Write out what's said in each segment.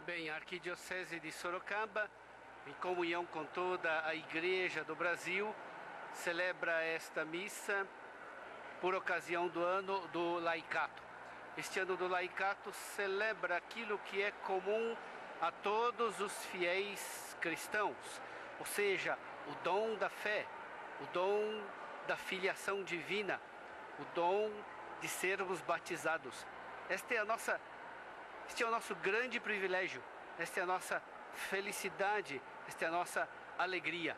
Bem, a Arquidiocese de Sorocaba, em comunhão com toda a Igreja do Brasil, celebra esta missa por ocasião do ano do Laicato. Este ano do Laicato celebra aquilo que é comum a todos os fiéis cristãos, ou seja, o dom da fé, o dom da filiação divina, o dom de sermos batizados. Este é o nosso grande privilégio, esta é a nossa felicidade, esta é a nossa alegria.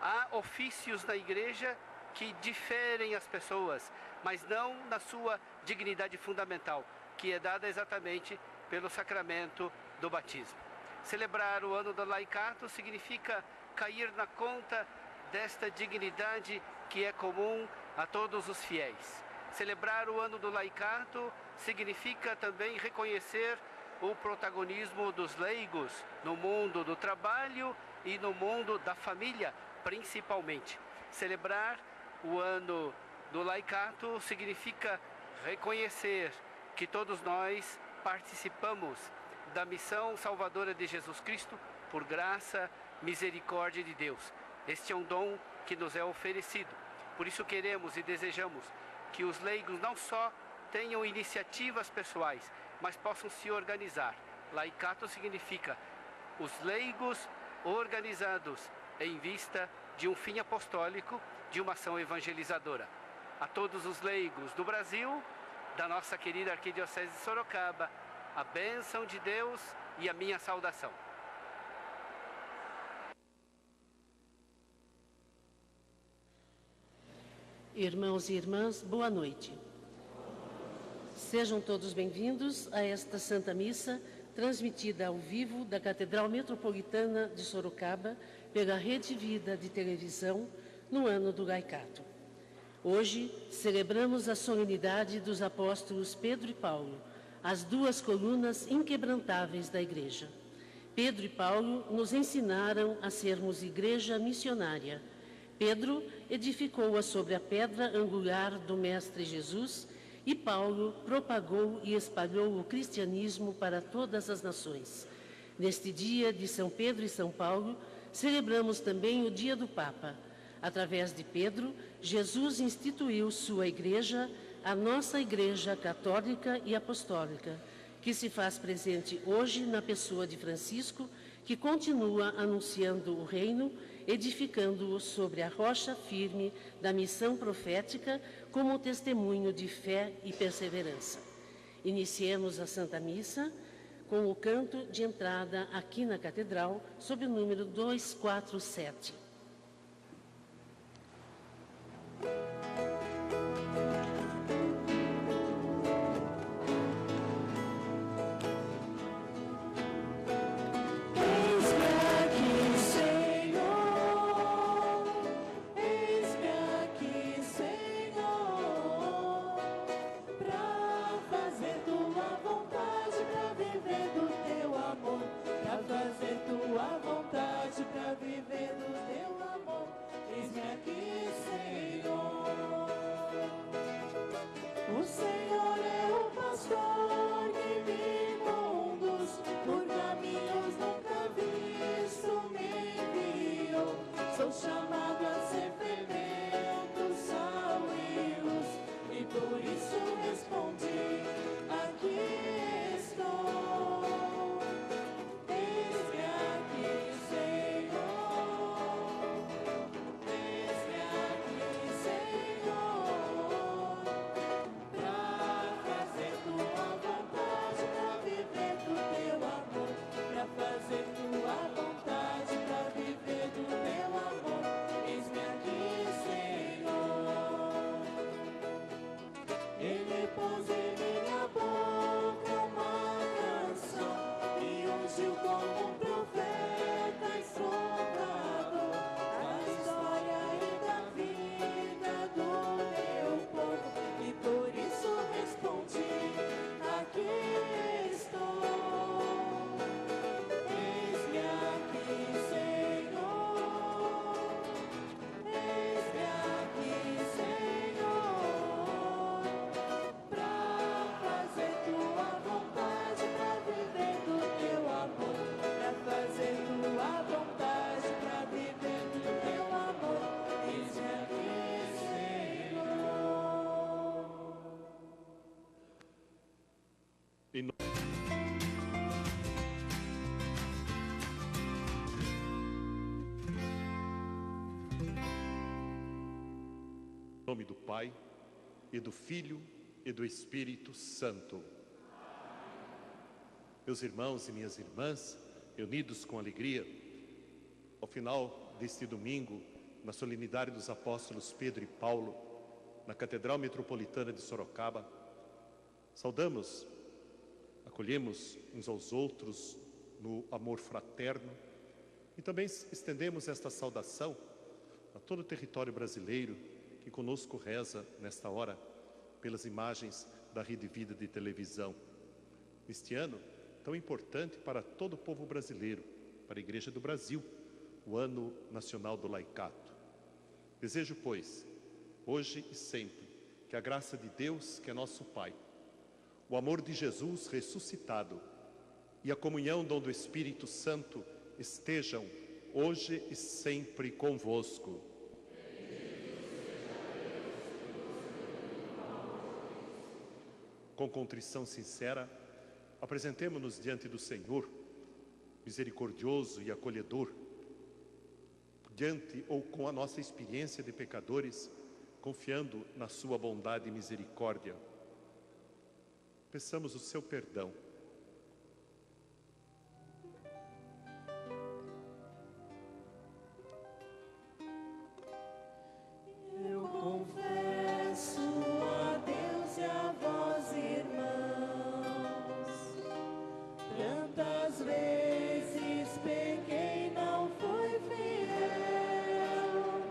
Há ofícios na igreja que diferem as pessoas, mas não na sua dignidade fundamental, que é dada exatamente pelo sacramento do batismo. Celebrar o ano do Laicato significa cair na conta desta dignidade que é comum a todos os fiéis. Celebrar o ano do Laicato significa também reconhecer o protagonismo dos leigos no mundo do trabalho e no mundo da família, principalmente. Celebrar o ano do Laicato significa reconhecer que todos nós participamos da missão salvadora de Jesus Cristo por graça, misericórdia de Deus. Este é um dom que nos é oferecido. Por isso queremos e desejamos que os leigos não só tenham iniciativas pessoais, mas possam se organizar. Laicato significa os leigos organizados em vista de um fim apostólico, de uma ação evangelizadora. A todos os leigos do Brasil, da nossa querida Arquidiocese de Sorocaba, a bênção de Deus e a minha saudação. Irmãos e irmãs, boa noite. Sejam todos bem-vindos a esta Santa Missa, transmitida ao vivo da Catedral Metropolitana de Sorocaba pela Rede Vida de televisão no ano do Laicato. Hoje celebramos a solenidade dos apóstolos Pedro e Paulo, as duas colunas inquebrantáveis da Igreja. Pedro e Paulo nos ensinaram a sermos igreja missionária. Pedro edificou-a sobre a pedra angular do Mestre Jesus e Paulo propagou e espalhou o cristianismo para todas as nações. Neste dia de São Pedro e São Paulo, celebramos também o dia do Papa. Através de Pedro, Jesus instituiu sua igreja, a nossa Igreja Católica e Apostólica, que se faz presente hoje na pessoa de Francisco, que continua anunciando o reino, edificando-o sobre a rocha firme da missão profética como testemunho de fé e perseverança. Iniciemos a Santa Missa com o canto de entrada aqui na Catedral, sob o número 247. Fazer tua vontade pra viver do teu Em nome do Pai, e do Filho, e do Espírito Santo. Meus irmãos e minhas irmãs, reunidos com alegria, ao final deste domingo, na solenidade dos apóstolos Pedro e Paulo, na Catedral Metropolitana de Sorocaba, saudamos, acolhemos uns aos outros no amor fraterno e também estendemos esta saudação a todo o território brasileiro que conosco reza nesta hora pelas imagens da Rede Vida de televisão. Neste ano tão importante para todo o povo brasileiro, para a Igreja do Brasil, o Ano Nacional do Laicato. Desejo, pois, hoje e sempre, que a graça de Deus, que é nosso Pai, o amor de Jesus ressuscitado e a comunhão do Espírito Santo estejam hoje e sempre convosco. Com contrição sincera, apresentemo-nos diante do Senhor, misericordioso e acolhedor, diante ou com a nossa experiência de pecadores, confiando na sua bondade e misericórdia. Peçamos o seu perdão. Eu confesso a Deus e a vós, irmãos, tantas vezes pequei, não fui fiel,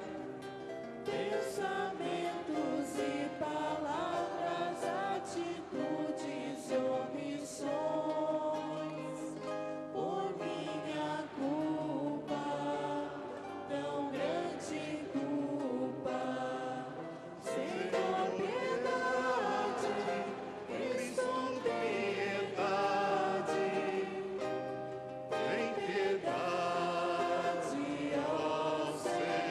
pensamentos e palavras, atitudes e omissões, por minha culpa, tão grande culpa. Senhor, piedade, Cristo, piedade, tem piedade, ó Senhor.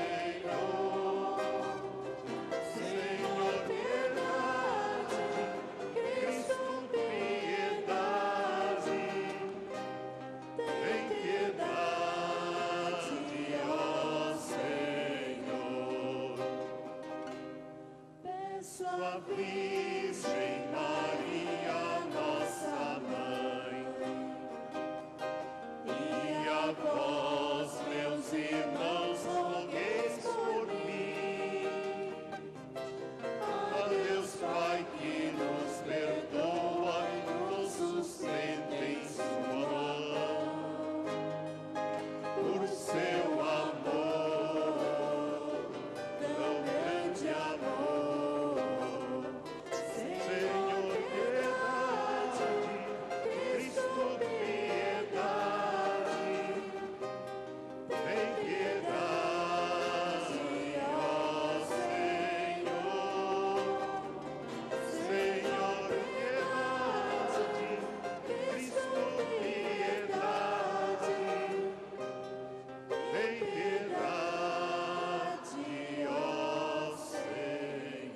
Senhor, piedade, Cristo, piedade, tem piedade, ó Senhor. Peço à Virgem Maria, nossa mãe, e a vós, meus irmãos, rogueis por mim. A Deus Pai que nos perdoa e nos sustenta em sua mão, por seu amor, tão grande amor. Senhor, piedade, Cristo, piedade, tem piedade, ó Senhor. Senhor, piedade, Cristo, piedade, tem piedade, ó Senhor.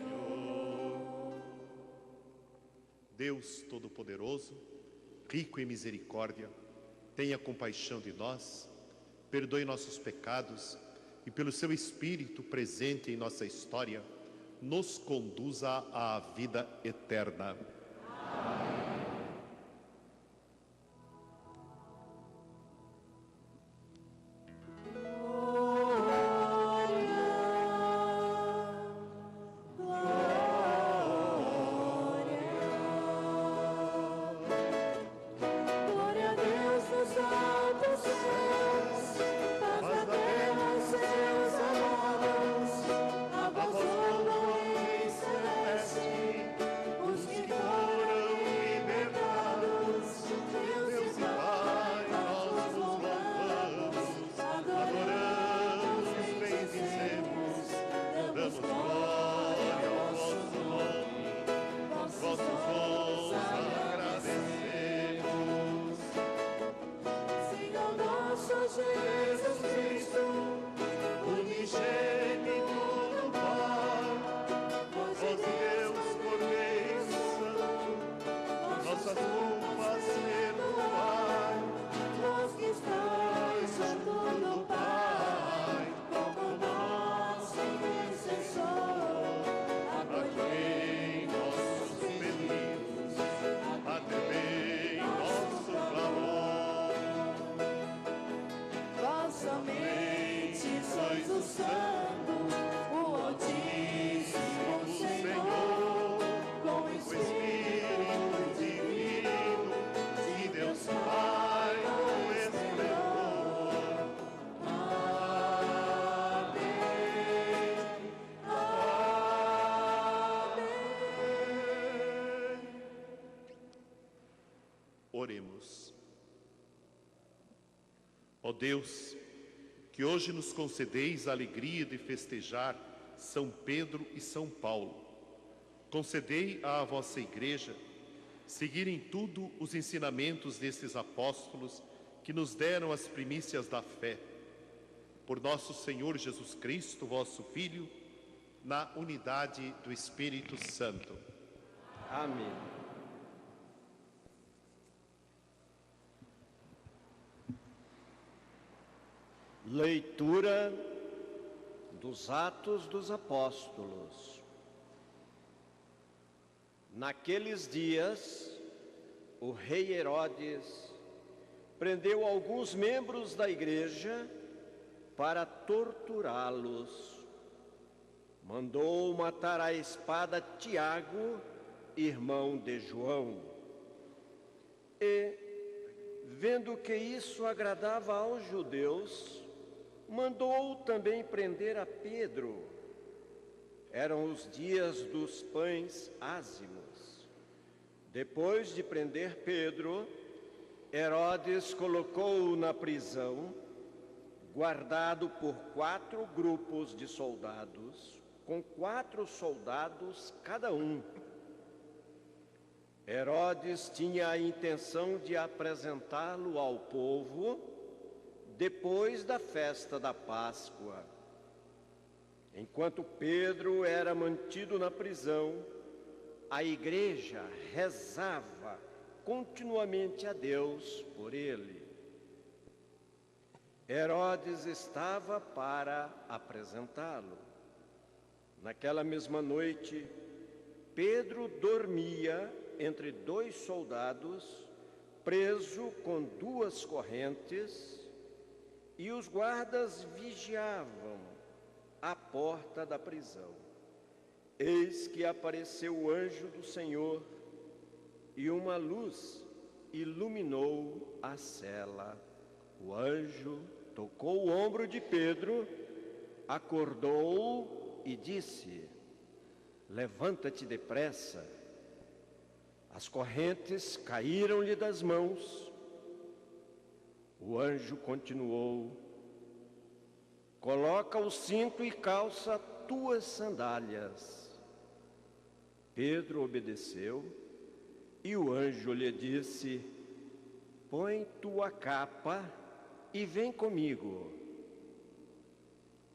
Deus Todo-Poderoso, rico em misericórdia, tenha compaixão de nós, perdoe nossos pecados e, pelo seu Espírito presente em nossa história, nos conduza à vida eterna. Glória a Deus nos altos céus, paz na terra aos seus amados, a vós o nome celeste, os que Oremos. Ó Deus, que hoje nos concedeis a alegria de festejar São Pedro e São Paulo, concedei à vossa Igreja seguir em tudo os ensinamentos destes apóstolos que nos deram as primícias da fé. Por nosso Senhor Jesus Cristo, vosso Filho, na unidade do Espírito Santo. Amém. Leitura dos Atos dos Apóstolos. Naqueles dias, o rei Herodes prendeu alguns membros da igreja para torturá-los. Mandou matar à espada Tiago, irmão de João. E, vendo que isso agradava aos judeus, mandou também prender a Pedro. Eram os dias dos pães ázimos. Depois de prender Pedro, Herodes colocou-o na prisão, guardado por 4 grupos de soldados, com 4 soldados cada um. Herodes tinha a intenção de apresentá-lo ao povo depois da festa da Páscoa. Enquanto Pedro era mantido na prisão, a igreja rezava continuamente a Deus por ele. Herodes estava para apresentá-lo. Naquela mesma noite, Pedro dormia entre 2 soldados, preso com 2 correntes, e os guardas vigiavam à porta da prisão. Eis que apareceu o anjo do Senhor, e uma luz iluminou a cela. O anjo tocou o ombro de Pedro, acordou-o e disse: levanta-te depressa. As correntes caíram-lhe das mãos. O anjo continuou: coloca o cinto e calça tuas sandálias. Pedro obedeceu e o anjo lhe disse: põe tua capa e vem comigo.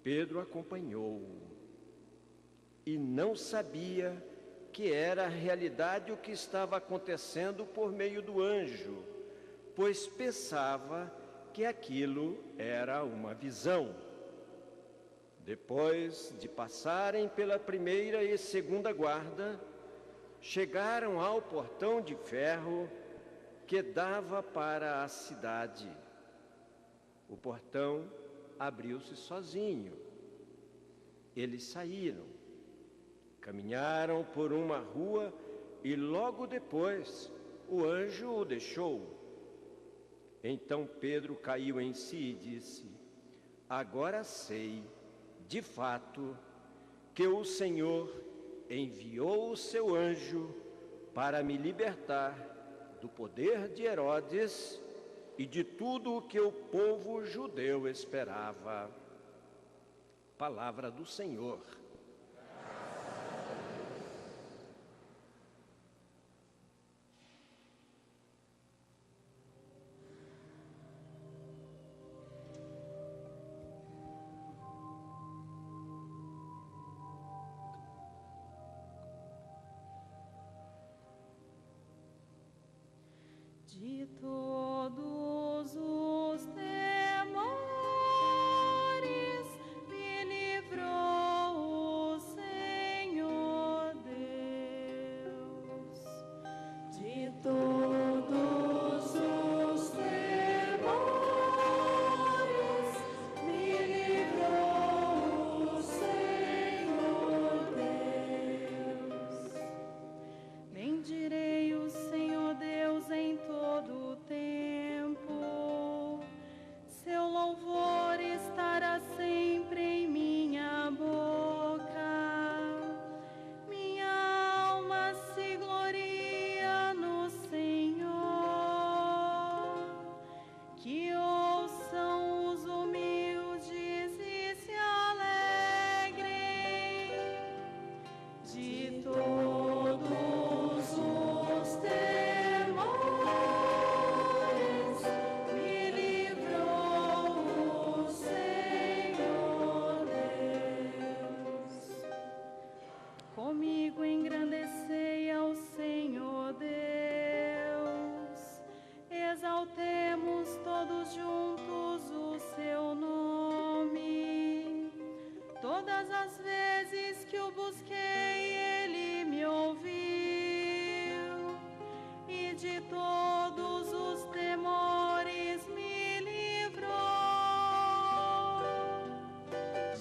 Pedro acompanhou-o e não sabia que era realidade o que estava acontecendo por meio do anjo, pois pensava que aquilo era uma visão. Depois de passarem pela primeira e segunda guarda, chegaram ao portão de ferro que dava para a cidade. O portão abriu-se sozinho. Eles saíram, caminharam por uma rua e logo depois o anjo o deixou. Então Pedro caiu em si e disse: agora sei, de fato, que o Senhor enviou o seu anjo para me libertar do poder de Herodes e de tudo o que o povo judeu esperava. Palavra do Senhor. De todos os temores me livrou o Senhor Deus. De todos os temores me livrou o Senhor Deus. Bendirei o Senhor Deus em todo o tempo, seu louvor estará sempre em minha boca. Minha alma se gloria no Senhor. todos os temores me livrou,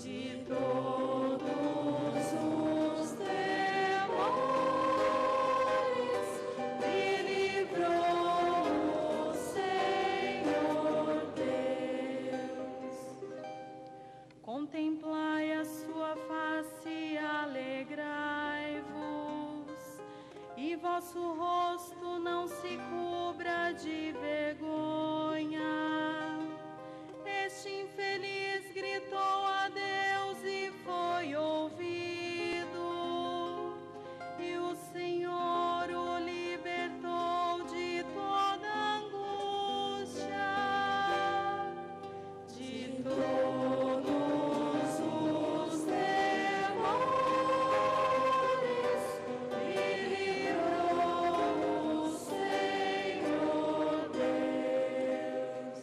de todos os temores me livrou o Senhor Deus. Contemplai a sua face e alegrai-vos, e vosso rosto não se cubra de vergonha. Este infeliz gritou a Deus e foi ouvido, e o Senhor o libertou de toda angústia, de todos os temores me livrou o Senhor Deus.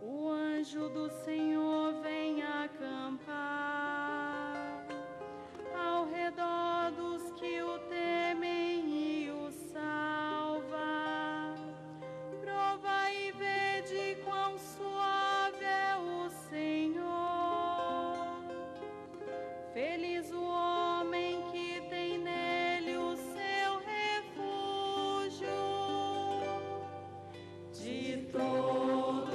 O anjo do Senhor vem acampar ao redor dos que o temem e o salva. Provai e vede quão suave é o Senhor. Feliz o homem que tem nele o seu refúgio, de todos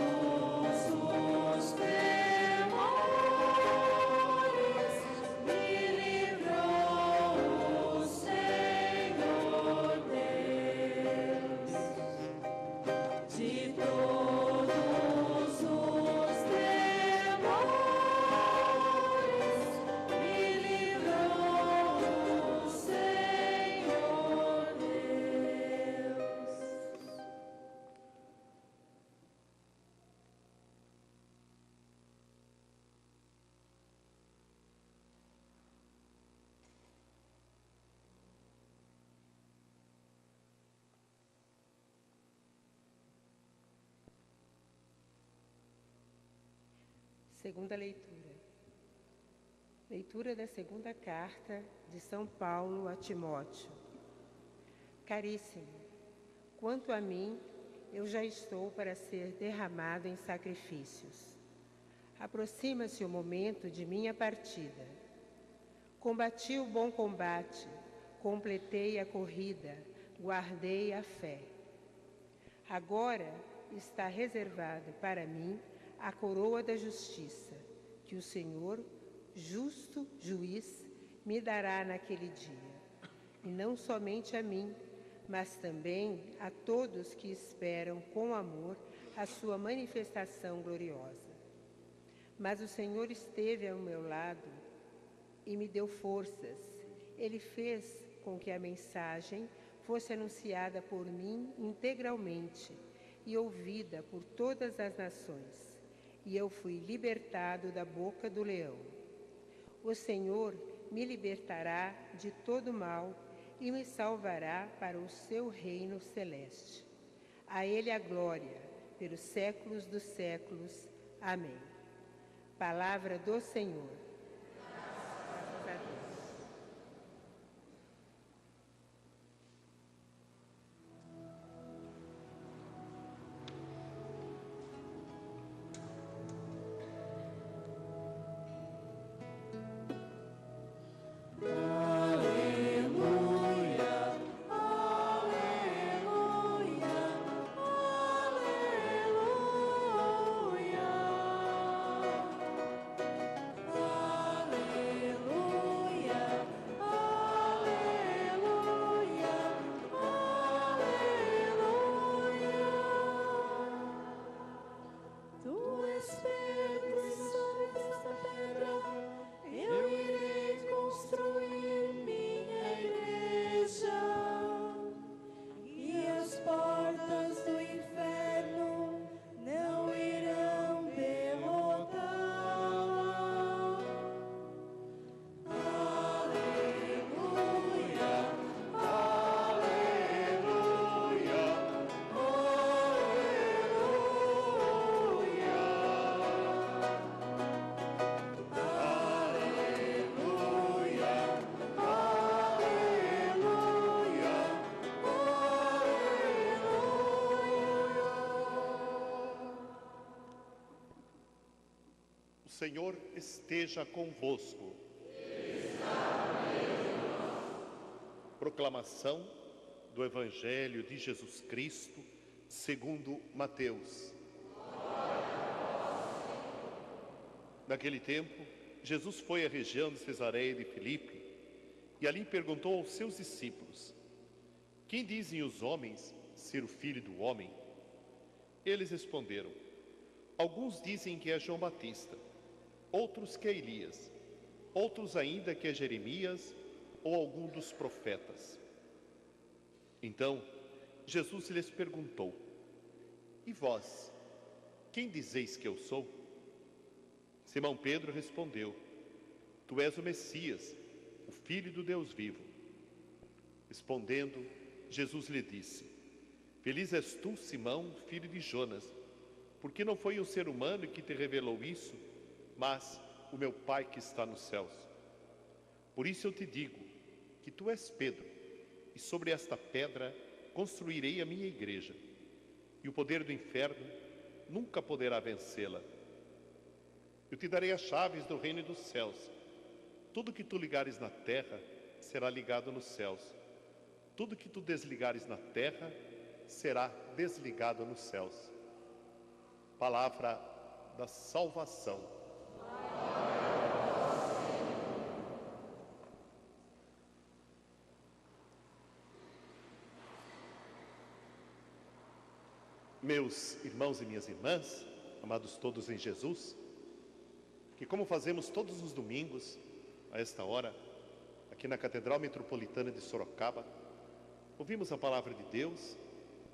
os temores me livrou o Senhor Deus, de todos os temores me livrou o Senhor Deus. Segunda leitura. Leitura da segunda carta de São Paulo a Timóteo. Caríssimo, quanto a mim, eu já estou para ser derramado em sacrifícios. Aproxima-se o momento de minha partida. Combati o bom combate, completei a corrida, guardei a fé. Agora está reservado para mim a coroa da justiça, que o Senhor, justo juiz, me dará naquele dia. E não somente a mim, mas também a todos que esperam com amor a sua manifestação gloriosa. Mas o Senhor esteve ao meu lado e me deu forças. Ele fez com que a mensagem fosse anunciada por mim integralmente e ouvida por todas as nações. E eu fui libertado da boca do leão. O Senhor me libertará de todo mal e me salvará para o seu reino celeste. A Ele a glória, pelos séculos dos séculos. Amém. Palavra do Senhor. Graças a Deus. Aleluia, aleluia. Senhor esteja convosco. Proclamação do Evangelho de Jesus Cristo, segundo Mateus. Naquele tempo, Jesus foi à região de Cesareia de Filipe e ali perguntou aos seus discípulos: quem dizem os homens ser o Filho do Homem? Eles responderam: alguns dizem que é João Batista, outros que é Elias, outros ainda que é Jeremias ou algum dos profetas. Então, Jesus lhes perguntou: e vós, quem dizeis que eu sou? Simão Pedro respondeu: tu és o Messias, o Filho do Deus vivo. Respondendo, Jesus lhe disse: feliz és tu, Simão, filho de Jonas, porque não foi um ser humano que te revelou isso, mas o meu Pai que está nos céus. Por isso eu te digo que tu és Pedro, e sobre esta pedra construirei a minha igreja, e o poder do inferno nunca poderá vencê-la. Eu te darei as chaves do reino dos céus. Tudo que tu ligares na terra será ligado nos céus. Tudo que tu desligares na terra será desligado nos céus. Palavra da salvação. Meus irmãos e minhas irmãs, amados todos em Jesus, que como fazemos todos os domingos, a esta hora, aqui na Catedral Metropolitana de Sorocaba, ouvimos a palavra de Deus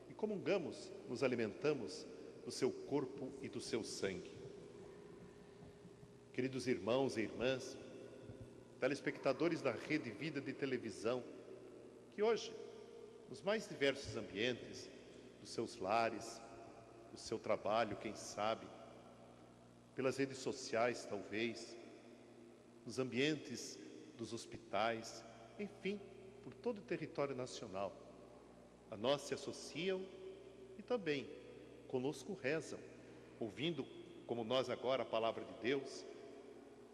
e comungamos, nos alimentamos do seu corpo e do seu sangue. Queridos irmãos e irmãs, telespectadores da Rede Vida de televisão, que hoje, nos mais diversos ambientes, dos seus lares, do seu trabalho, quem sabe, pelas redes sociais, talvez, nos ambientes dos hospitais, enfim, por todo o território nacional, a nós se associam e também conosco rezam, ouvindo, como nós agora, a palavra de Deus,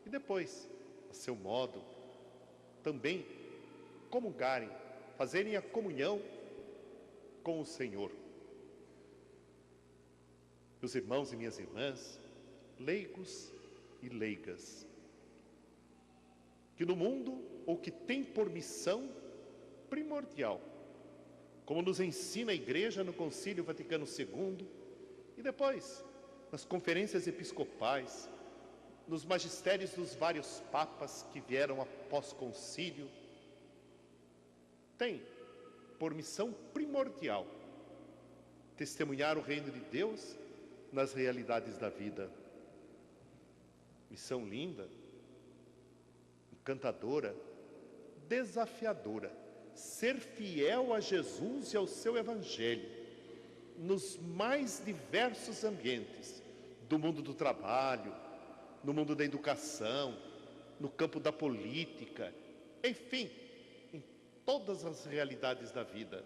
e depois, a seu modo, também comungarem, fazerem a comunhão com o Senhor. Meus irmãos e minhas irmãs, leigos e leigas, que no mundo, ou que tem por missão primordial, como nos ensina a Igreja no Concílio Vaticano II, e depois, nas conferências episcopais, nos magistérios dos vários papas que vieram após concílio, tem por missão primordial testemunhar o reino de Deus nas realidades da vida. Missão linda, encantadora, desafiadora, ser fiel a Jesus e ao seu Evangelho, nos mais diversos ambientes, do mundo do trabalho, no mundo da educação, no campo da política, enfim, em todas as realidades da vida,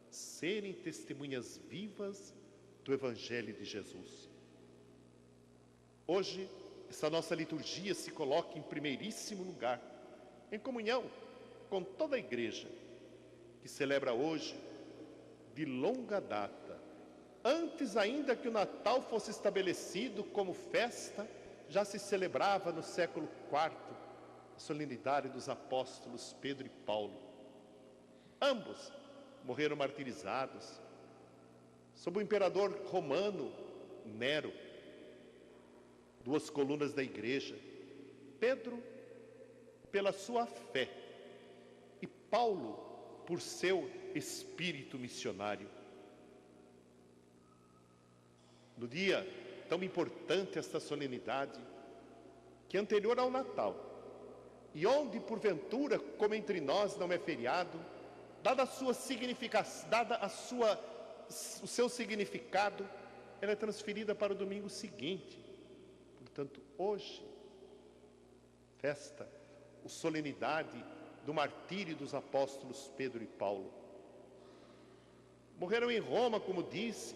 serem testemunhas vivas do Evangelho de Jesus. Hoje, essa nossa liturgia se coloca em primeiríssimo lugar, em comunhão com toda a Igreja, que celebra hoje, de longa data, antes ainda que o Natal fosse estabelecido como festa, já se celebrava no século IV, a solenidade dos apóstolos Pedro e Paulo. Ambos morreram martirizados, sob o imperador romano Nero, duas colunas da Igreja, Pedro pela sua fé e Paulo por seu espírito missionário. No dia tão importante esta solenidade, que é anterior ao Natal, e onde porventura, como entre nós não é feriado, dada a sua significação, o seu significado, ela é transferida para o domingo seguinte. Portanto, hoje, festa, a solenidade do martírio dos apóstolos Pedro e Paulo. Morreram em Roma, como disse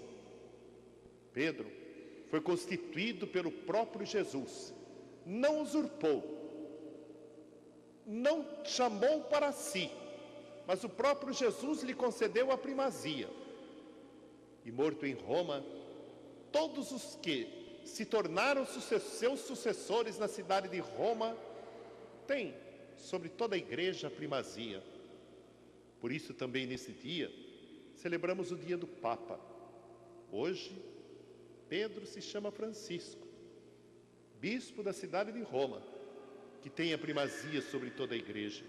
Pedro, foi constituído pelo próprio Jesus não usurpou, não chamou para si, mas o próprio Jesus lhe concedeu a primazia. E morto em Roma, todos os que se tornaram seus sucessores na cidade de Roma têm sobre toda a igreja a primazia. Por isso também nesse dia celebramos o dia do Papa. Hoje Pedro se chama Francisco, bispo da cidade de Roma, que tem a primazia sobre toda a igreja.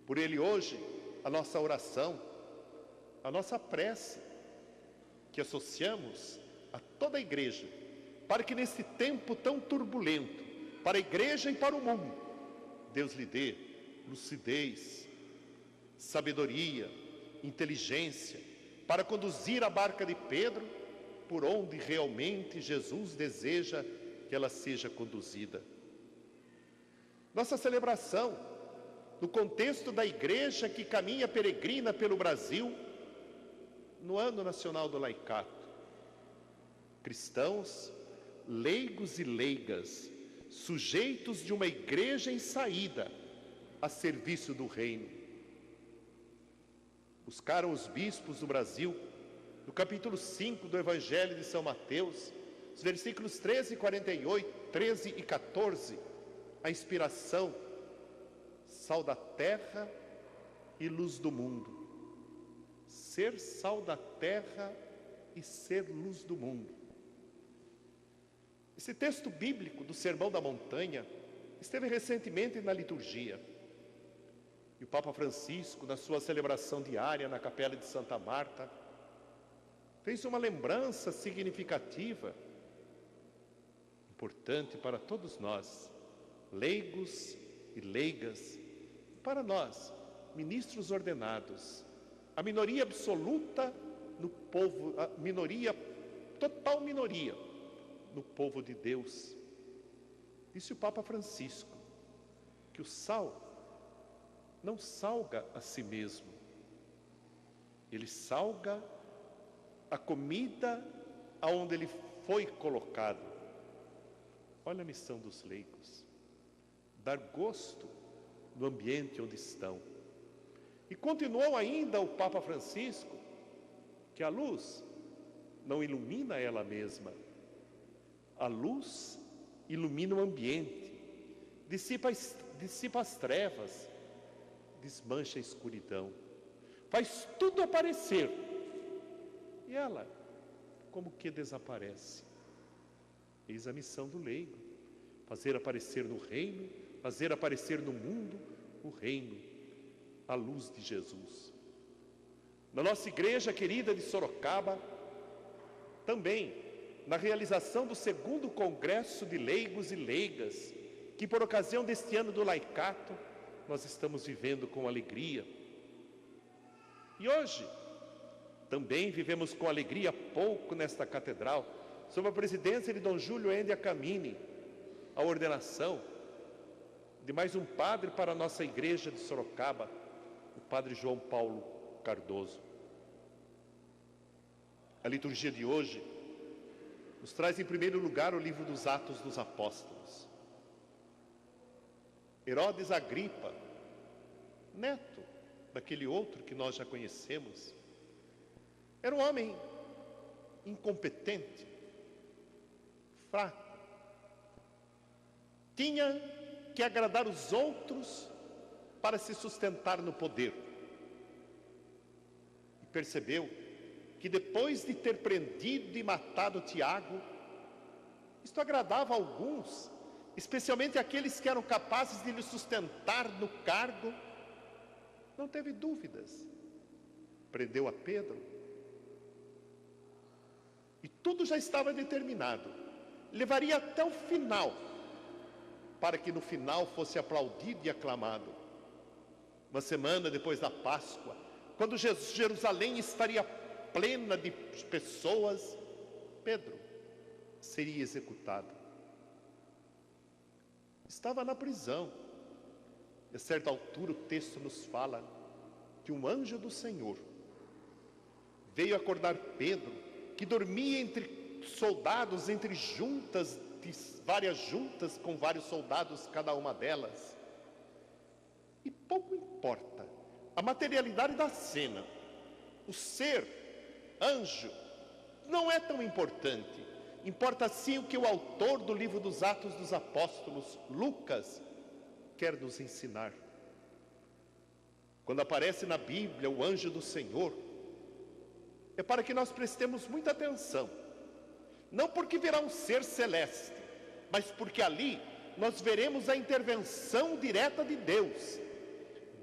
Por ele hoje a nossa oração, a nossa prece, que associamos a toda a igreja, para que nesse tempo tão turbulento, para a igreja e para o mundo, Deus lhe dê lucidez, sabedoria, inteligência, para conduzir a barca de Pedro por onde realmente Jesus deseja que ela seja conduzida. Nossa celebração, no contexto da igreja que caminha peregrina pelo Brasil, no Ano Nacional do Laicato. Cristãos, leigos e leigas, sujeitos de uma igreja em saída, a serviço do reino. Buscaram os bispos do Brasil, no capítulo 5 do Evangelho de São Mateus, os versículos 13 e 14, a inspiração, sal da terra e luz do mundo. Ser sal da terra e ser luz do mundo. Esse texto bíblico do Sermão da Montanha esteve recentemente na liturgia. E o Papa Francisco, na sua celebração diária na Capela de Santa Marta, fez uma lembrança significativa, importante para todos nós, leigos e leigas, para nós, ministros ordenados, a minoria absoluta no povo, a minoria, total minoria no povo de Deus. Disse o Papa Francisco que o sal não salga a si mesmo, ele salga a comida aonde ele foi colocado. Olha a missão dos leigos: dar gosto no ambiente onde estão. E continuou ainda o Papa Francisco que a luz não ilumina ela mesma, a luz ilumina o ambiente, dissipa as trevas, desmancha a escuridão, faz tudo aparecer, e ela como que desaparece. Eis a missão do leigo: fazer aparecer no reino, fazer aparecer no mundo o reino, a luz de Jesus. Na nossa igreja querida de Sorocaba, também, na realização do 2º Congresso de Leigos e Leigas, que por ocasião deste ano do laicato, nós estamos vivendo com alegria. E hoje, também vivemos com alegria pouco nesta catedral, sob a presidência de Dom Júlio Ende Acamini, a ordenação de mais um padre para a nossa igreja de Sorocaba, o Padre João Paulo Cardoso. A liturgia de hoje nos traz em primeiro lugar o livro dos Atos dos Apóstolos. Herodes Agripa, neto daquele outro que nós já conhecemos, era um homem incompetente, fraco. Tinha que agradar os outros para se sustentar no poder. E percebeu que depois de ter prendido e matado Tiago, isto agradava a alguns, especialmente aqueles que eram capazes de lhe sustentar no cargo. Não teve dúvidas, prendeu a Pedro, e tudo já estava determinado, levaria até o final, para que no final fosse aplaudido e aclamado. Uma semana depois da Páscoa, quando Jerusalém estaria plena de pessoas, Pedro seria executado. Estava na prisão. A certa altura o texto nos fala que um anjo do Senhor veio acordar Pedro, que dormia entre soldados, entre juntas de várias juntas com vários soldados, cada uma delas. E pouco importa a materialidade da cena, o ser anjo não é tão importante. Importa sim o que o autor do livro dos Atos dos Apóstolos, Lucas, quer nos ensinar. Quando aparece na Bíblia o anjo do Senhor, é para que nós prestemos muita atenção. Não porque virá um ser celeste, mas porque ali nós veremos a intervenção direta de Deus.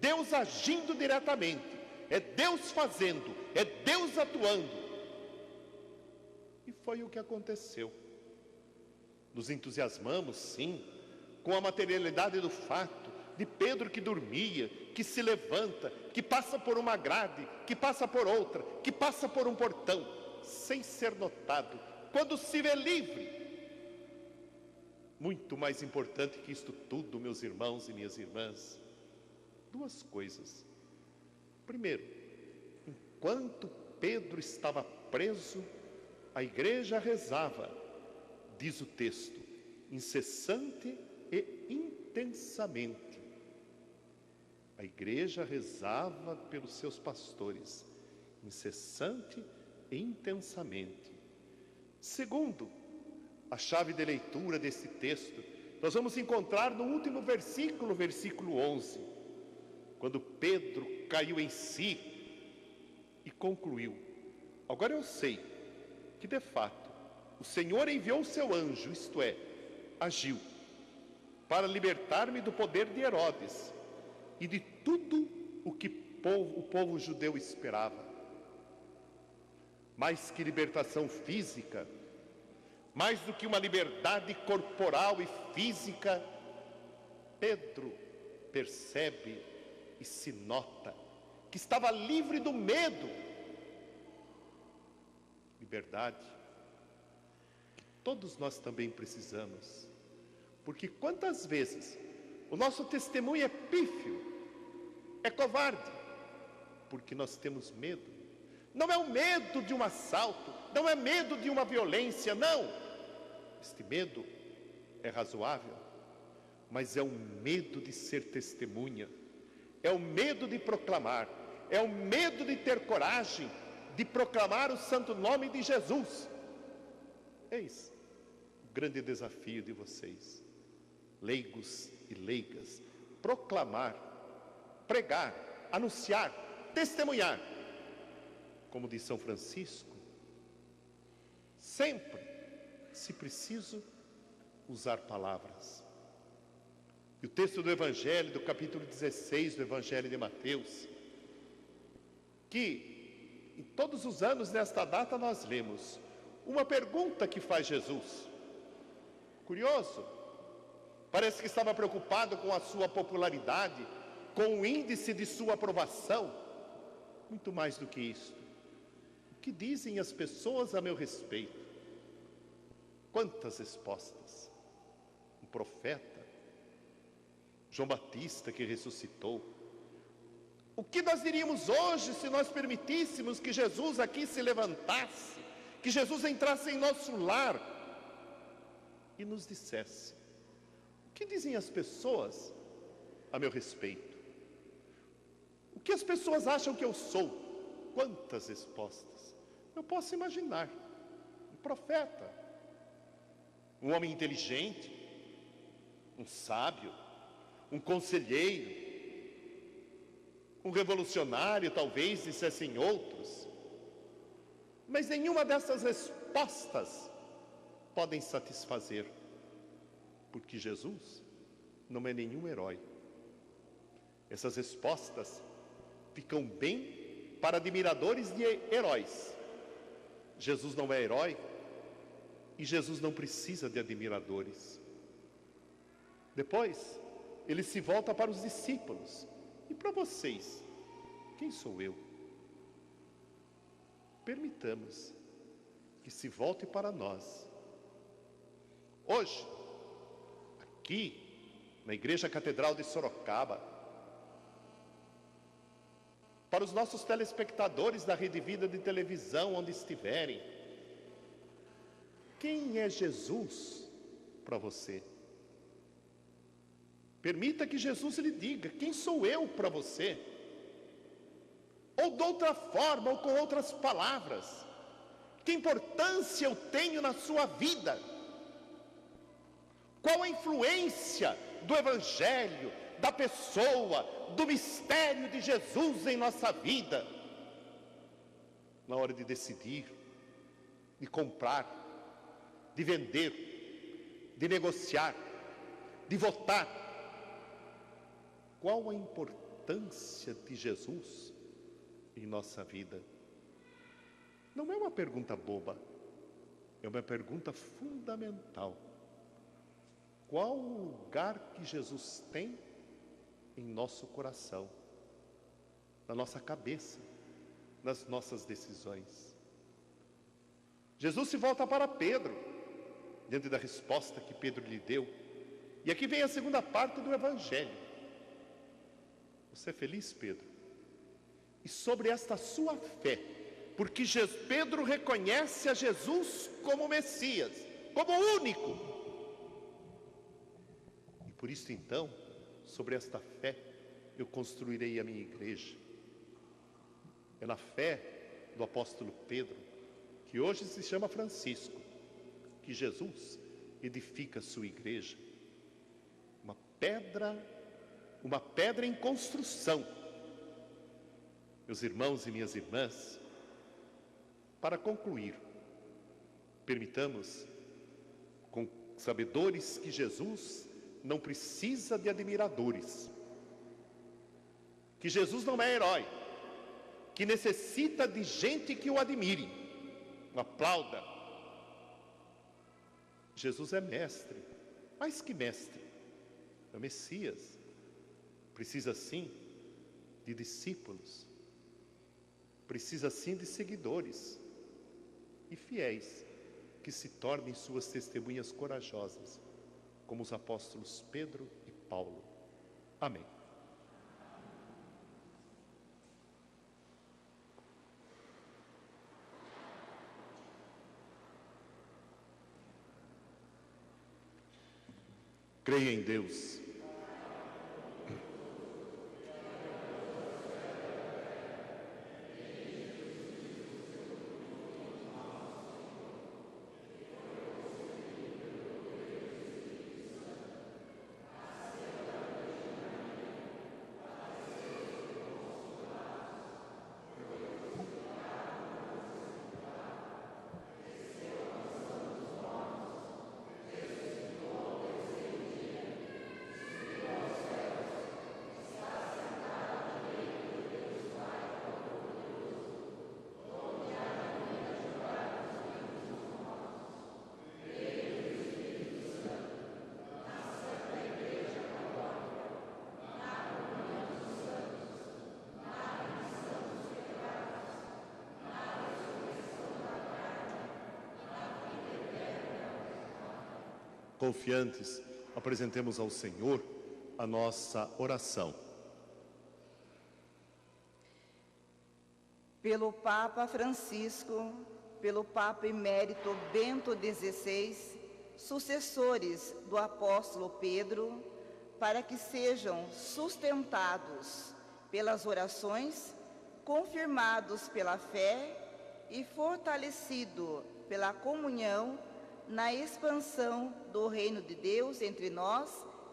Deus agindo diretamente, é Deus fazendo, é Deus atuando. E foi o que aconteceu. Nos entusiasmamos, sim, com a materialidade do fato de Pedro que dormia, que se levanta, que passa por uma grade, que passa por outra, que passa por um portão, sem ser notado, quando se vê livre. Muito mais importante que isto tudo, meus irmãos e minhas irmãs, duas coisas. Primeiro, enquanto Pedro estava preso, a igreja rezava, diz o texto, incessante e intensamente. A igreja rezava pelos seus pastores, incessante e intensamente. Segundo, a chave de leitura desse texto, nós vamos encontrar no último versículo, versículo 11, quando Pedro caiu em si e concluiu: agora eu sei que de fato o Senhor enviou o seu anjo, isto é, agiu, para libertar-me do poder de Herodes e de tudo o que o povo judeu esperava. Mais que libertação física, mais do que uma liberdade corporal e física, Pedro percebe e se nota que estava livre do medo. Liberdade que todos nós também precisamos, porque quantas vezes o nosso testemunho é pífio, é covarde, porque nós temos medo. Não é o medo de um assalto, não é medo de uma violência, não. Este medo é razoável, mas é o medo de ser testemunha, é o medo de proclamar, é o medo de ter coragem de proclamar o santo nome de Jesus. Eis o grande desafio de vocês, leigos e leigas: proclamar, pregar, anunciar, testemunhar. Como diz São Francisco, sempre, se preciso, usar palavras. E o texto do Evangelho, do capítulo 16 do Evangelho de Mateus, que em todos os anos nesta data nós lemos, uma pergunta que faz Jesus. Curioso, parece que estava preocupado com a sua popularidade, com o índice de sua aprovação. Muito mais do que isso. O que dizem as pessoas a meu respeito? Quantas respostas. Um profeta, João Batista que ressuscitou. O que nós diríamos hoje se nós permitíssemos que Jesus aqui se levantasse, que Jesus entrasse em nosso lar e nos dissesse: o que dizem as pessoas a meu respeito? O que as pessoas acham que eu sou? Quantas respostas. Eu posso imaginar um profeta, um homem inteligente, um sábio, um conselheiro, um revolucionário, talvez dissessem outros, mas nenhuma dessas respostas podem satisfazer, porque Jesus não é nenhum herói. Essas respostas ficam bem para admiradores de heróis. Jesus não é herói e Jesus não precisa de admiradores. Depois, ele se volta para os discípulos: e para vocês, quem sou eu? Permitamos que se volte para nós. Hoje, aqui, na Igreja Catedral de Sorocaba, para os nossos telespectadores da Rede Vida de televisão, onde estiverem, quem é Jesus para você. Permita que Jesus lhe diga: quem sou eu para você? Ou de outra forma, ou com outras palavras, que importância eu tenho na sua vida? Qual a influência do Evangelho, da pessoa, do mistério de Jesus em nossa vida? Na hora de decidir, de comprar, de vender, de negociar, de votar. Qual a importância de Jesus em nossa vida? Não é uma pergunta boba, é uma pergunta fundamental. Qual o lugar que Jesus tem em nosso coração, na nossa cabeça, nas nossas decisões? Jesus se volta para Pedro, diante da resposta que Pedro lhe deu. E aqui vem a segunda parte do Evangelho. Você é feliz, Pedro? E sobre esta sua fé, porque Pedro reconhece a Jesus como Messias, como único. E por isso então, sobre esta fé, eu construirei a minha igreja. É na fé do apóstolo Pedro, que hoje se chama Francisco, que Jesus edifica a sua igreja. Uma pedra em construção. Meus irmãos e minhas irmãs, para concluir, permitamos, com sabedores, que Jesus não precisa de admiradores, que Jesus não é herói, que necessita de gente que o admire, o aplauda. Jesus é mestre, mais que mestre, é o Messias. Precisa sim de discípulos, precisa sim de seguidores e fiéis que se tornem suas testemunhas corajosas, como os apóstolos Pedro e Paulo. Amém. Creia em Deus. Confiantes, apresentemos ao Senhor a nossa oração. Pelo Papa Francisco, pelo Papa Emérito Bento XVI, sucessores do apóstolo Pedro, para que sejam sustentados pelas orações, confirmados pela fé e fortalecidos pela comunhão na expansão do reino de Deus entre nós,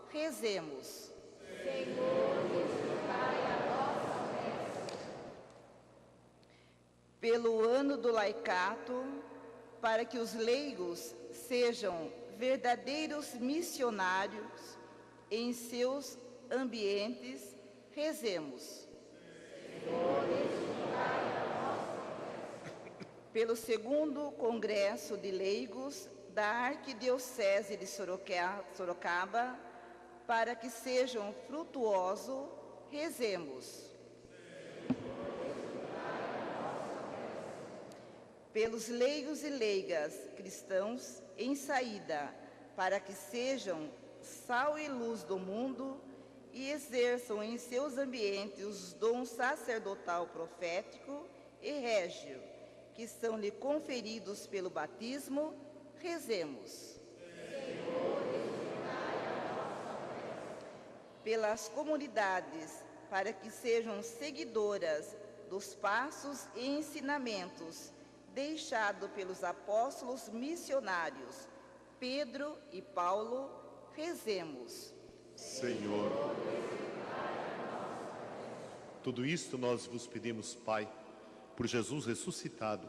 rezemos. Senhor, escutai a nossa prece. Pelo ano do laicato, para que os leigos sejam verdadeiros missionários em seus ambientes, rezemos. Senhor, escutai a nossa prece. Pelo segundo Congresso de Leigos da Arquidiocese de Sorocaba, para que sejam frutuosos, rezemos. Pelos leigos e leigas cristãos em saída, para que sejam sal e luz do mundo e exerçam em seus ambientes os dons sacerdotal, profético e régio, que são-lhe conferidos pelo batismo, rezemos. Senhor, pelas comunidades, para que sejam seguidoras dos passos e ensinamentos deixados pelos apóstolos missionários Pedro e Paulo. Rezemos. Senhor, tudo isto nós vos pedimos, Pai, por Jesus ressuscitado,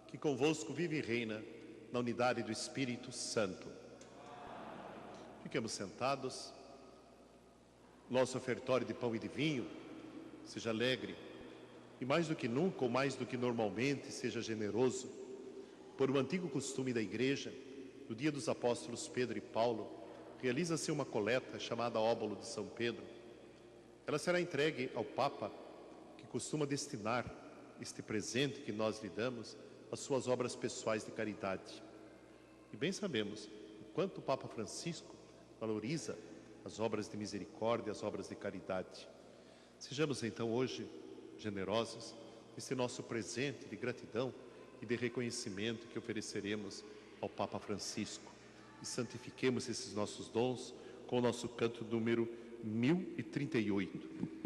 que convosco vive e reina na unidade do Espírito Santo. Fiquemos sentados. Nosso ofertório de pão e de vinho seja alegre e, mais do que nunca, ou mais do que normalmente, seja generoso. Por um antigo costume da Igreja, no dia dos apóstolos Pedro e Paulo, realiza-se uma coleta chamada Óbolo de São Pedro. Ela será entregue ao Papa, que costuma destinar este presente que nós lhe damos às suas obras pessoais de caridade. E bem sabemos o quanto o Papa Francisco valoriza as obras de misericórdia, as obras de caridade. Sejamos então hoje generosos nesse nosso presente de gratidão e de reconhecimento que ofereceremos ao Papa Francisco. E santifiquemos esses nossos dons com o nosso canto número 1038.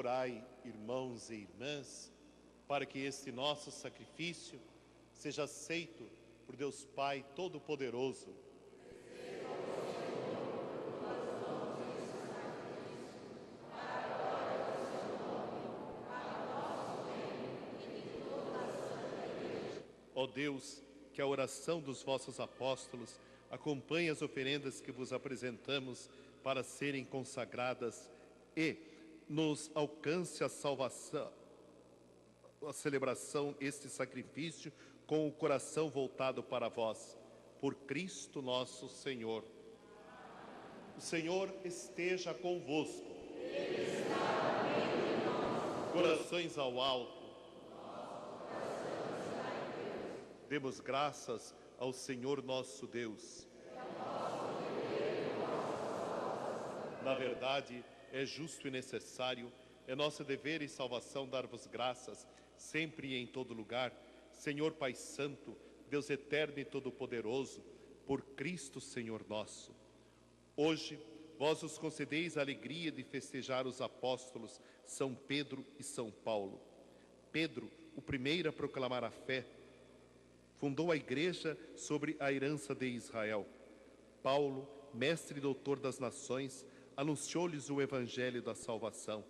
Orai, irmãos e irmãs, para que este nosso sacrifício seja aceito por Deus Pai Todo-Poderoso. Ó Deus, que a oração dos vossos apóstolos acompanhe as oferendas que vos apresentamos para serem consagradas e, nos alcance a salvação, a celebração, este sacrifício, com o coração voltado para vós, por Cristo nosso Senhor. O Senhor esteja convosco. Ele está no meio de nós. Corações ao alto. Demos graças ao Senhor nosso Deus. Na verdade, é justo e necessário, é nosso dever e salvação dar-vos graças, sempre e em todo lugar, Senhor Pai Santo, Deus eterno e todo-poderoso, por Cristo Senhor nosso. Hoje, vós os concedeis a alegria de festejar os apóstolos São Pedro e São Paulo. Pedro, o primeiro a proclamar a fé, fundou a igreja sobre a herança de Israel. Paulo, mestre e doutor das nações, anunciou-lhes o evangelho da salvação.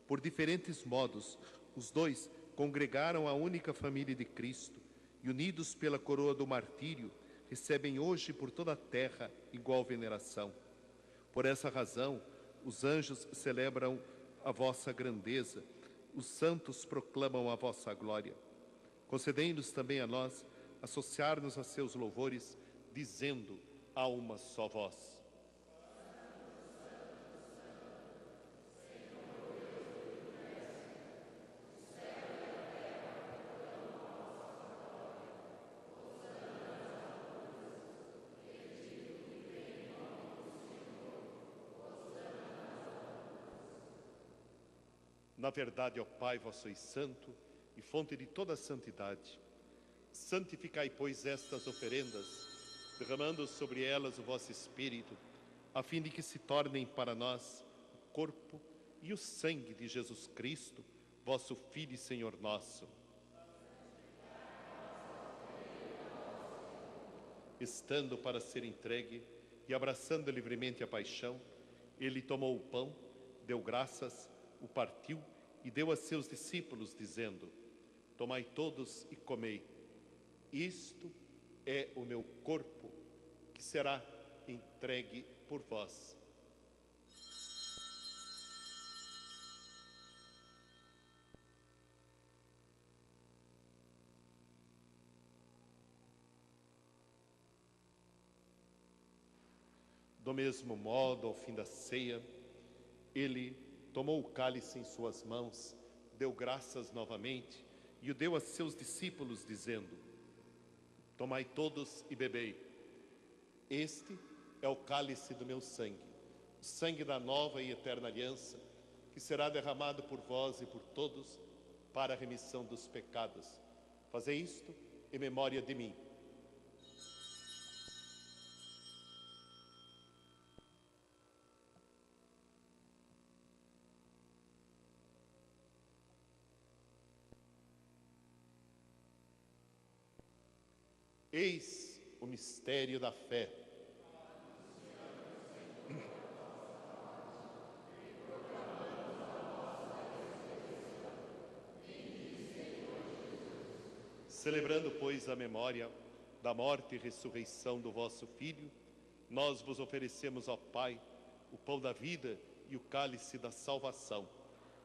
Por diferentes modos, os dois congregaram a única família de Cristo e, unidos pela coroa do martírio, recebem hoje por toda a terra igual veneração. Por essa razão, os anjos celebram a vossa grandeza, os santos proclamam a vossa glória. Concedei-nos também a nós associar-nos a seus louvores, dizendo a uma só voz: Na verdade, ó Pai, vós sois santo e fonte de toda a santidade. Santificai, pois, estas oferendas, derramando sobre elas o vosso Espírito, a fim de que se tornem para nós o corpo e o sangue de Jesus Cristo, vosso Filho e Senhor nosso. Estando para ser entregue e abraçando livremente a paixão, ele tomou o pão, deu graças, o partiu e deu a seus discípulos, dizendo: tomai todos e comei. Isto é o meu corpo, que será entregue por vós. Do mesmo modo, ao fim da ceia, ele tomou o cálice em suas mãos, deu graças novamente e o deu a seus discípulos, dizendo: tomai todos e bebei. Este é o cálice do meu sangue, o sangue da nova e eterna aliança, que será derramado por vós e por todos para a remissão dos pecados. Fazei isto em memória de mim. Eis o mistério da fé. Celebrando, pois, a memória da morte e ressurreição do vosso Filho, nós vos oferecemos, ó Pai, o pão da vida e o cálice da salvação,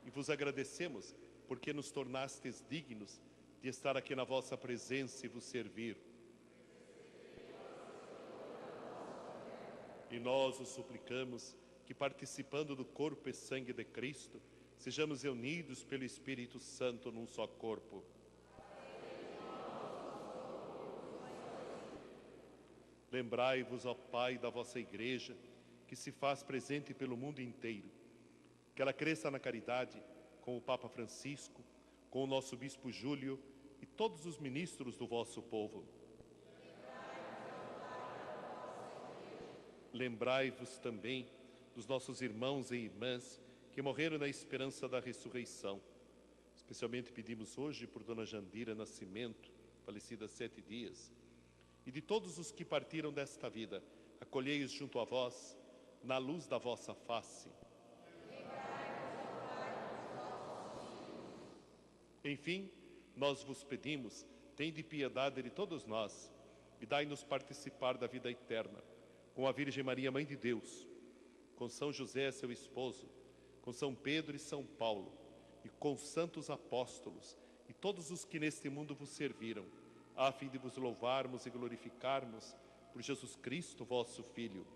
e vos agradecemos porque nos tornastes dignos de estar aqui na vossa presença e vos servir. E nós os suplicamos que, participando do corpo e sangue de Cristo, sejamos unidos pelo Espírito Santo num só corpo. Lembrai-vos, ó Pai, da vossa Igreja, que se faz presente pelo mundo inteiro. Que ela cresça na caridade, com o Papa Francisco, com o nosso Bispo Júlio e todos os ministros do vosso povo. Lembrai-vos também dos nossos irmãos e irmãs que morreram na esperança da ressurreição. Especialmente pedimos hoje por Dona Jandira Nascimento, falecida há 7 dias, e de todos os que partiram desta vida, acolhei-os junto a vós, na luz da vossa face. Enfim, nós vos pedimos, tende piedade de todos nós, e dai-nos participar da vida eterna, com a Virgem Maria, Mãe de Deus, com São José, seu esposo, com São Pedro e São Paulo, e com os santos apóstolos, e todos os que neste mundo vos serviram, a fim de vos louvarmos e glorificarmos por Jesus Cristo, vosso Filho.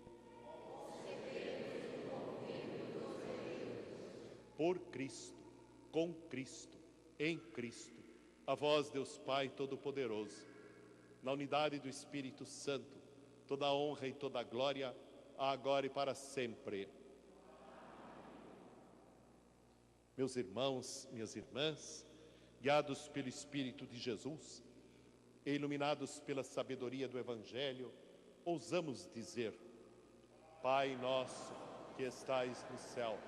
Por Cristo, com Cristo, em Cristo, a vós, Deus Pai Todo-Poderoso, na unidade do Espírito Santo, toda a honra e toda a glória, agora e para sempre. Meus irmãos, minhas irmãs, guiados pelo Espírito de Jesus e iluminados pela sabedoria do Evangelho, ousamos dizer: Pai nosso que estais no céu,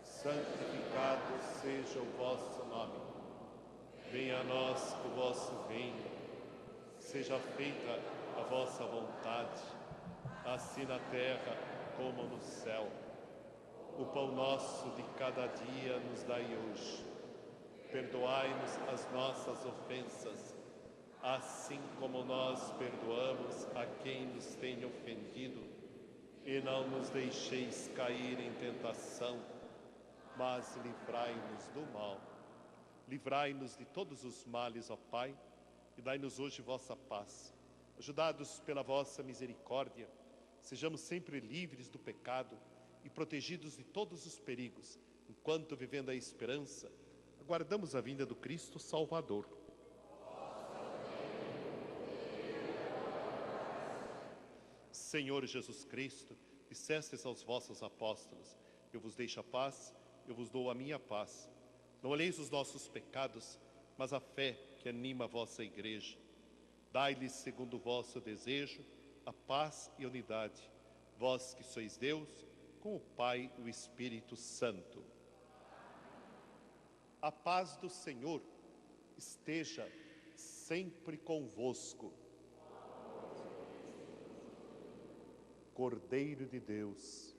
santificado seja o vosso nome. Venha a nós o vosso reino. Seja feita a vossa vontade, assim na terra como no céu. O pão nosso de cada dia nos dai hoje. Perdoai-nos as nossas ofensas, assim como nós perdoamos a quem nos tem ofendido. E não nos deixeis cair em tentação, mas livrai-nos do mal. Livrai-nos de todos os males, ó Pai, e dai-nos hoje vossa paz. Ajudados pela vossa misericórdia, sejamos sempre livres do pecado e protegidos de todos os perigos, enquanto, vivendo a esperança, aguardamos a vinda do Cristo Salvador. Senhor Jesus Cristo, dissestes aos vossos apóstolos: eu vos deixo a paz, eu vos dou a minha paz. Não olheis os nossos pecados, mas a fé que anima a vossa igreja. Dai-lhes, segundo o vosso desejo, a paz e a unidade, vós que sois Deus, com o Pai e o Espírito Santo. A paz do Senhor esteja sempre convosco. Cordeiro de Deus,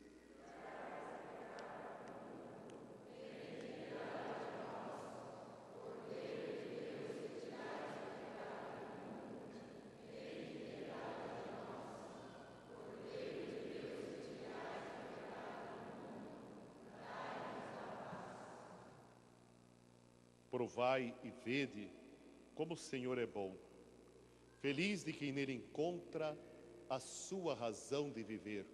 provai e vede como o Senhor é bom. Feliz de quem nele encontra a sua razão de viver.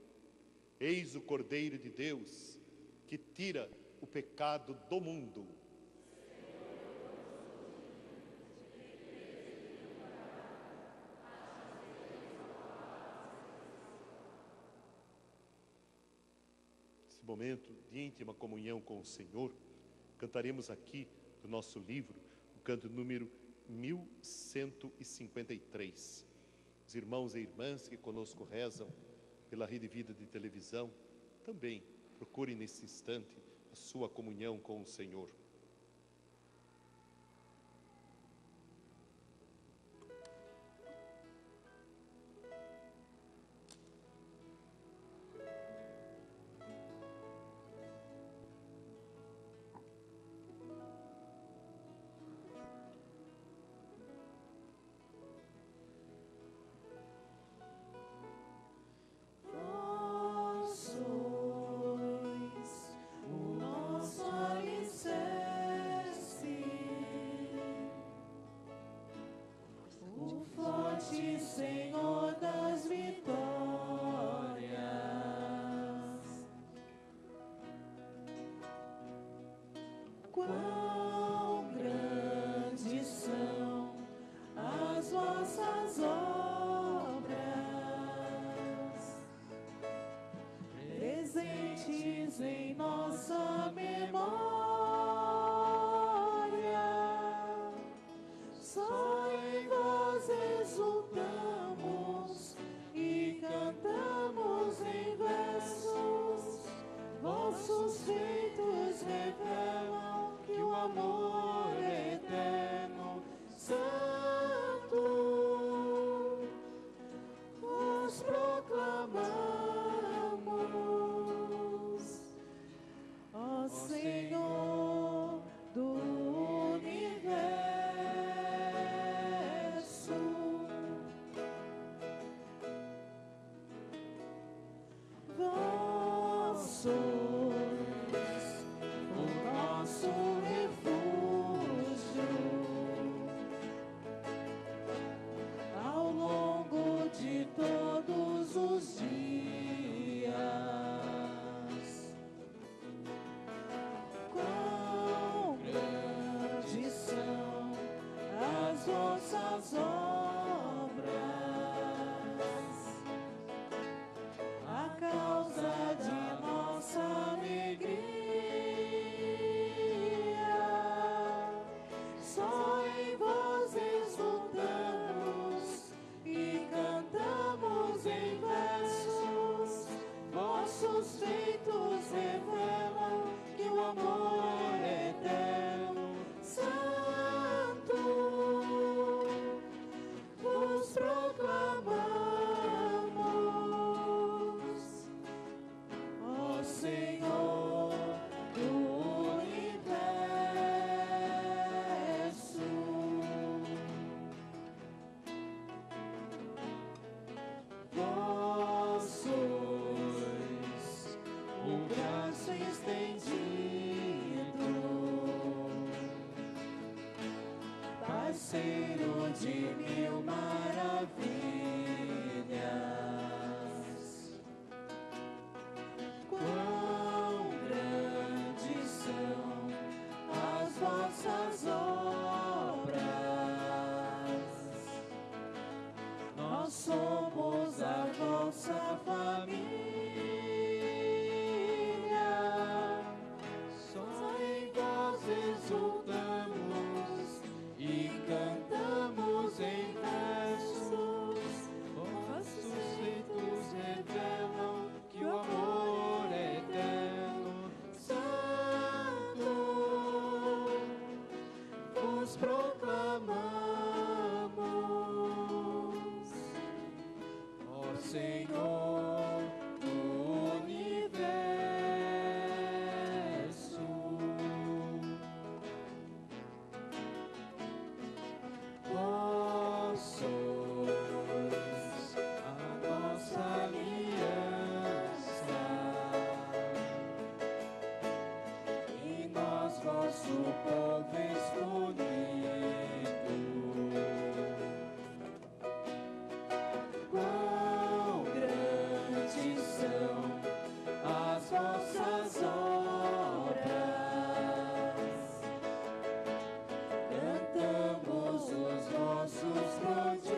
Eis o Cordeiro de Deus, que tira o pecado do mundo. Nesse momento de íntima comunhão com o Senhor, cantaremos aqui do nosso livro, o canto número 1153. Os irmãos e irmãs que conosco rezam pela Rede Vida de televisão, também procurem nesse instante a sua comunhão com o Senhor. Senhor das vitórias, quão grandes são as vossas obras, presentes em nossa memória. Só em vós exultamos e cantamos em versos. Vossos feitos revelam que o amor é eterno, santo. Vos proclamamos, ó Senhor do universo. Vós sois parceiro de mil maravilhas. Quão grandes são as vossas obras. Nós somos a vossa família. Só em vós exultamos e cantamos em versos. Vossos feitos revelam que o amor é eterno. Santo, vos proclamamos, ó Senhor do universo. Vós sois a nossa aliança e nós, vosso povo escolhido. Quão grandes são as vossas obras. Cantamos os vossos prodígios.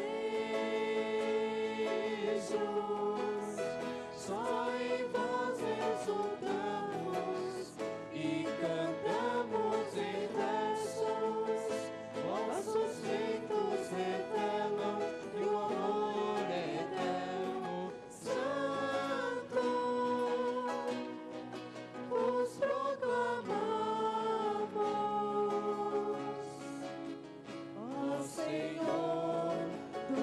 Só em vós exultamos e cantamos em versos. Vossos feitos revelam que o amor é eterno. Santo, vos proclamamos, ó Senhor do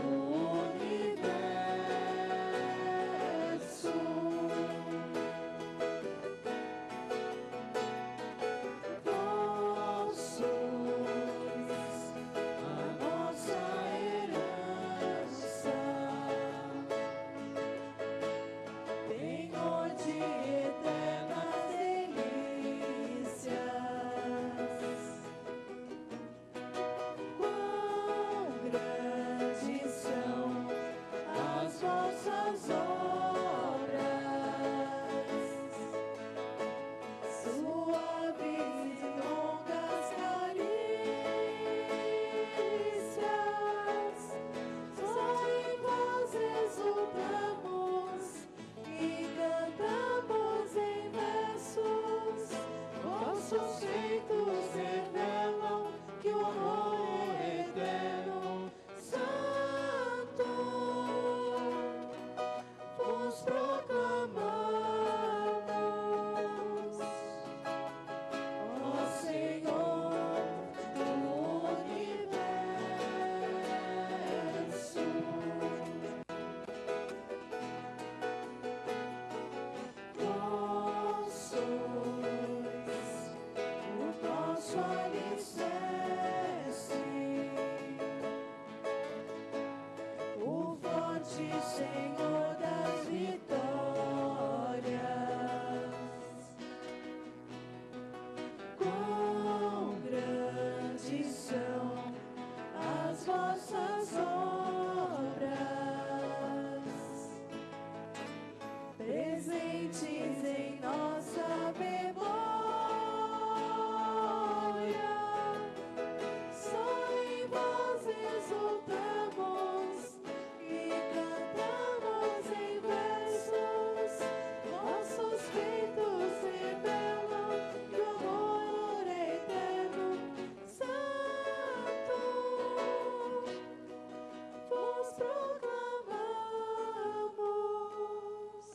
universo. Vós sois a nossa herança, penhor de eternas delícias. Quão grandes são as vossas obras, suaves e longas carícias. Só em vós exultamos e cantamos em versos. Vossos feitos revelam que o amor é eterno. Santo, vos proclamamos, ó Senhor do universo. Vós sois o nosso alicerce, o forte Senhor das vitórias. Quão grandes são as vossas obras, presentes em nossa memória. Só em vós exultamos e cantamos em versos. Vossos feitos revelam que o amor é eterno. Santo, vos proclamamos,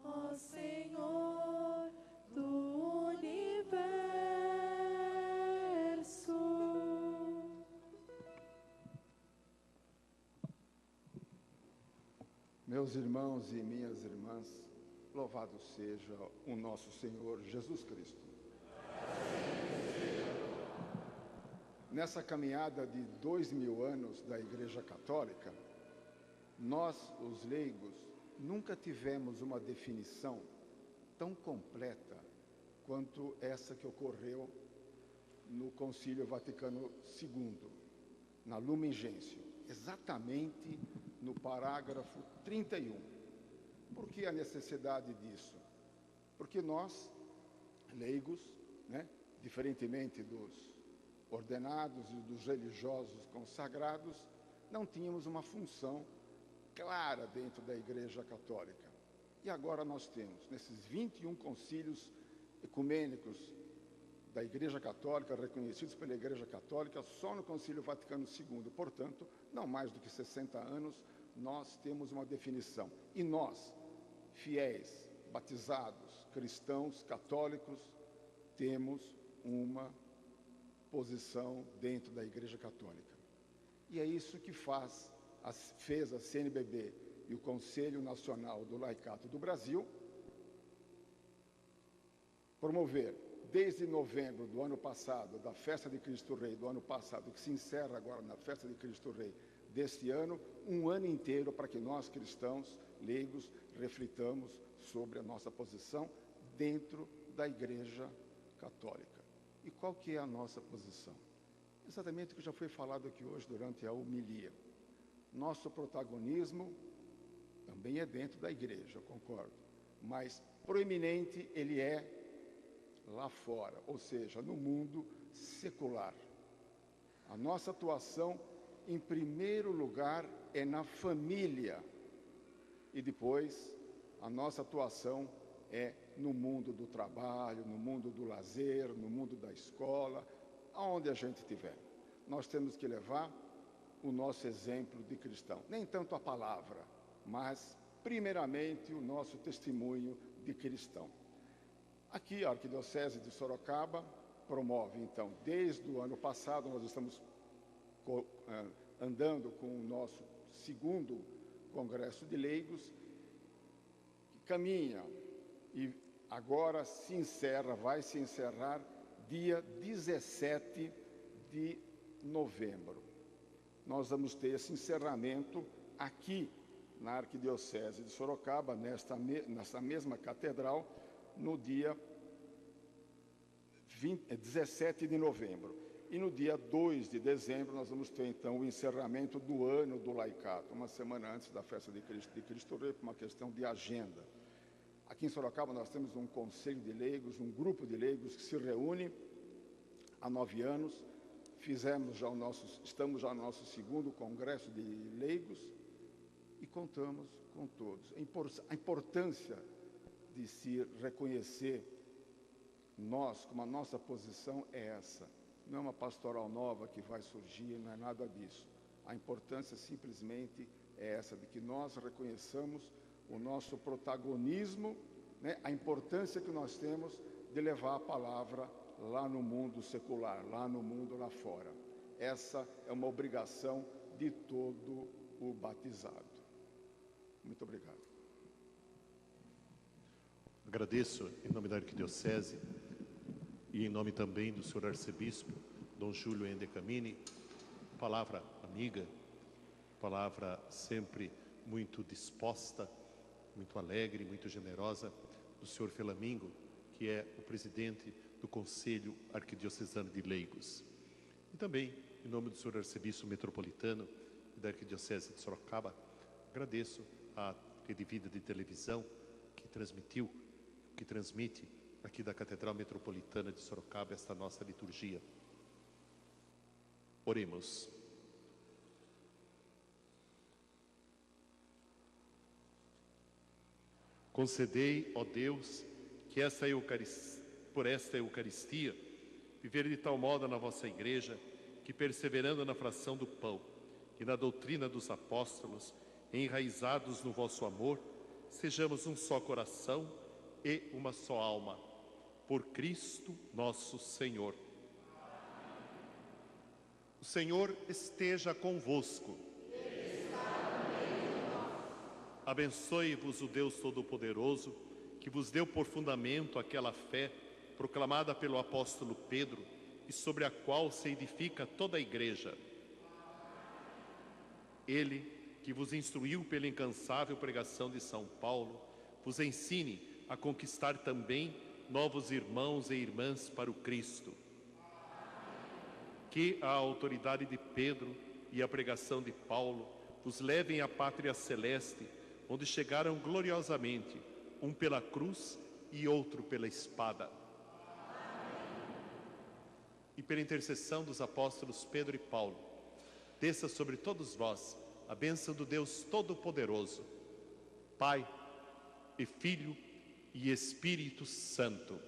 ó Senhor do universo. Meus irmãos e minhas irmãs, louvado seja o nosso Senhor Jesus Cristo. Nessa caminhada de 2000 anos da Igreja Católica, nós, os leigos, nunca tivemos uma definição tão completa quanto essa que ocorreu no Concílio Vaticano II, na Lumen Gentium, exatamente no parágrafo 31. Por que a necessidade disso? Porque nós, leigos, diferentemente dos ordenados e dos religiosos consagrados, não tínhamos uma função clara dentro da Igreja Católica. E agora nós temos, nesses 21 concílios ecumênicos da Igreja Católica, reconhecidos pela Igreja Católica, só no Concílio Vaticano II, portanto, não mais do que 60 anos, nós temos uma definição. E nós, fiéis, batizados, cristãos, católicos, temos uma posição dentro da Igreja Católica. E é isso que fez a CNBB e o Conselho Nacional do Laicato do Brasil promover, desde novembro do ano passado, da Festa de Cristo Rei do ano passado, que se encerra agora na Festa de Cristo Rei deste ano, um ano inteiro para que nós, cristãos, leigos, reflitamos sobre a nossa posição dentro da Igreja Católica. E qual que é a nossa posição? Exatamente o que já foi falado aqui hoje durante a homilia. Nosso protagonismo também é dentro da Igreja, eu concordo, mas proeminente ele é lá fora, ou seja, no mundo secular. A nossa atuação, em primeiro lugar, é na família, e depois a nossa atuação é no mundo do trabalho, no mundo do lazer, no mundo da escola, aonde a gente estiver. Nós temos que levar o nosso exemplo de cristão, nem tanto a palavra, mas primeiramente o nosso testemunho de cristão. Aqui a Arquidiocese de Sorocaba promove, então, desde o ano passado, nós estamos andando com o nosso segundo Congresso de Leigos, que caminha e agora vai se encerrar dia 17 de novembro. Nós vamos ter esse encerramento aqui na Arquidiocese de Sorocaba, nessa mesma catedral, no dia 17 de novembro. E no dia 2 de dezembro nós vamos ter, então, o encerramento do ano do laicato, uma semana antes da Festa de Cristo Rei, por uma questão de agenda. Aqui em Sorocaba nós temos um conselho de leigos, um grupo de leigos que se reúne há 9 anos. Estamos já no nosso segundo congresso de leigos e contamos com todos. A importância de se reconhecer como a nossa posição é essa. Não é uma pastoral nova que vai surgir, não é nada disso. A importância simplesmente é essa, de que nós reconheçamos o nosso protagonismo, a importância que nós temos de levar a palavra lá no mundo secular, lá no mundo lá fora. Essa é uma obrigação de todo o batizado. Muito obrigado. Agradeço, em nome da Arquidiocese e em nome também do senhor arcebispo, Dom Júlio Endecamini, palavra amiga, palavra sempre muito disposta, muito alegre, muito generosa, do senhor Felamingo, que é o presidente do Conselho Arquidiocesano de Leigos. E também, em nome do senhor arcebispo metropolitano e da Arquidiocese de Sorocaba, agradeço à Rede Vida de Televisão, que transmite aqui da Catedral Metropolitana de Sorocaba esta nossa liturgia. Oremos. Concedei, ó Deus, que por esta Eucaristia, viver de tal modo na vossa Igreja, que perseverando na fração do pão e na doutrina dos apóstolos, enraizados no vosso amor, sejamos um só coração e uma só alma. Por Cristo nosso Senhor. O Senhor esteja convosco. Abençoe-vos o Deus Todo-Poderoso, que vos deu por fundamento aquela fé proclamada pelo apóstolo Pedro e sobre a qual se edifica toda a Igreja. Ele, que vos instruiu pela incansável pregação de São Paulo, vos ensine a conquistar também novos irmãos e irmãs para o Cristo. que a autoridade de Pedro e a pregação de Paulo vos levem à pátria celeste, onde chegaram gloriosamente, um pela cruz e outro pela espada. E pela intercessão dos apóstolos Pedro e Paulo, desça sobre todos vós a bênção do Deus Todo-Poderoso, Pai e Filho e Espírito Santo.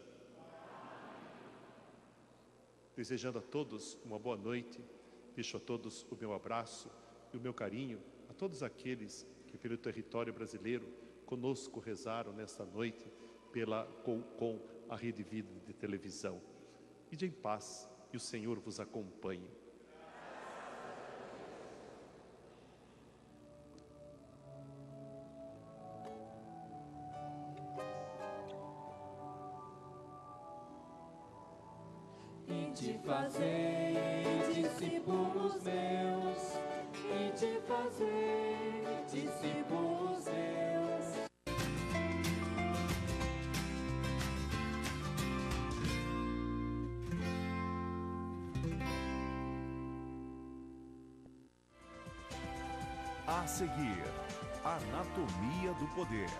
Desejando a todos uma boa noite, deixo a todos o meu abraço e o meu carinho, a todos aqueles que pelo território brasileiro conosco rezaram nesta noite com a Rede Vida de televisão. Ide em paz e o Senhor vos acompanhe. E de fazer discípulos meus, e de fazer discípulos meus. A seguir, Anatomia do Poder.